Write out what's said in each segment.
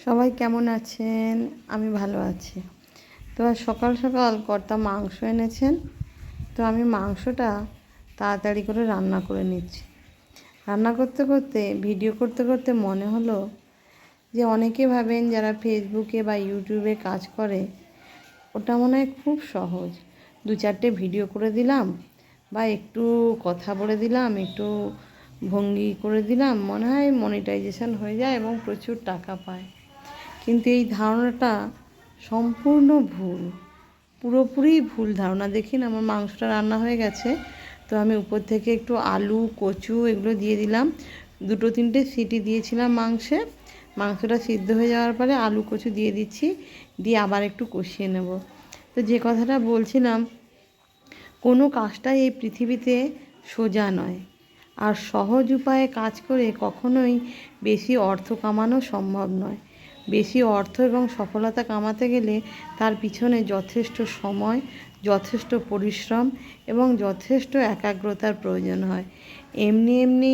সবাই কেমন আছেন? আমি ভালো আছি। তো আজ সকাল সকাল কর্তা মাংস এনেছেন। তো আমি মাংসটা তাড়াতাড়ি করে রান্না করে নিচ্ছি। রান্না করতে করতে ভিডিও করতে করতে মনে হলো যে অনেকে ভাবেন যারা ফেসবুকে বা ইউটিউবে কাজ করে ওটা মনে হয় খুব সহজ। 2-4টে ভিডিও করে দিলাম বা একটু কথা বলে দিলাম, একটু ভঙ্গি করে দিলাম, মনে হয় মনিটাইজেশন হয়ে যায় এবং প্রচুর টাকা পায়। কিন্তু এই ধারণাটা সম্পূর্ণ ভুল, পুরোপুরি ভুল ধারণা। দেখুন আমার মাংসটা রান্না হয়ে গেছে। তো আমি উপর থেকে একটু আলু, কচু এগুলো দিয়ে দিলাম। 2-3টে সিটি দিয়েছিলাম মাংসে। মাংসটা সিদ্ধ হয়ে যাওয়ার পরে আলু, কচু দিয়ে দিচ্ছি, দিয়ে আবার একটু কষিয়ে নেব। তো যে কথাটা বলছিলাম, কোনো কাজটাই এই পৃথিবীতে সোজা নয়, আর সহজ উপায়ে কাজ করে কখনোই বেশি অর্থ কামানো সম্ভব নয়। বেশি অর্থ এবং সফলতা কামাতে গেলে তার পিছনে যথেষ্ট সময়, যথেষ্ট পরিশ্রম এবং যথেষ্ট একাগ্রতার প্রয়োজন হয়। এমনি এমনি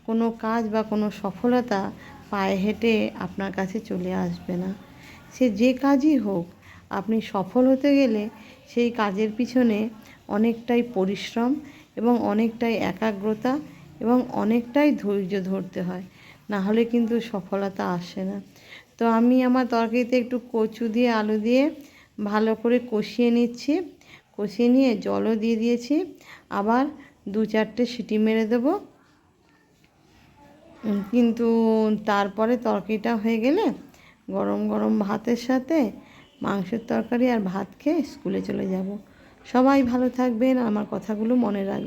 কোনো কাজ বা কোনো সফলতা পায়ে হেঁটে আপনার কাছে চলে আসবে না। সে যে কাজই হোক, আপনি সফল হতে গেলে সেই কাজের পিছনে অনেকটাই পরিশ্রম এবং অনেকটাই একাগ্রতা এবং অনেকটাই ধৈর্য ধরতে হয়, না হলে কিন্তু সফলতা আসে না। তো আমি আমার তরকারিতে একটু কচু দিয়ে আলু দিয়ে ভালো করে কষিয়ে নিচ্ছি। কষিয়ে নিয়ে জলও দিয়ে দিয়েছি, আবার 2-4টে সিটি মেরে দেবো। কিন্তু তারপরে তরকারিটা হয়ে গেলে গরম গরম ভাতের সাথে মাংসের তরকারি আর ভাত খেয়ে স্কুলে চলে যাব। সবাই ভালো থাকবেন, আমার কথাগুলো মনে রাখবেন।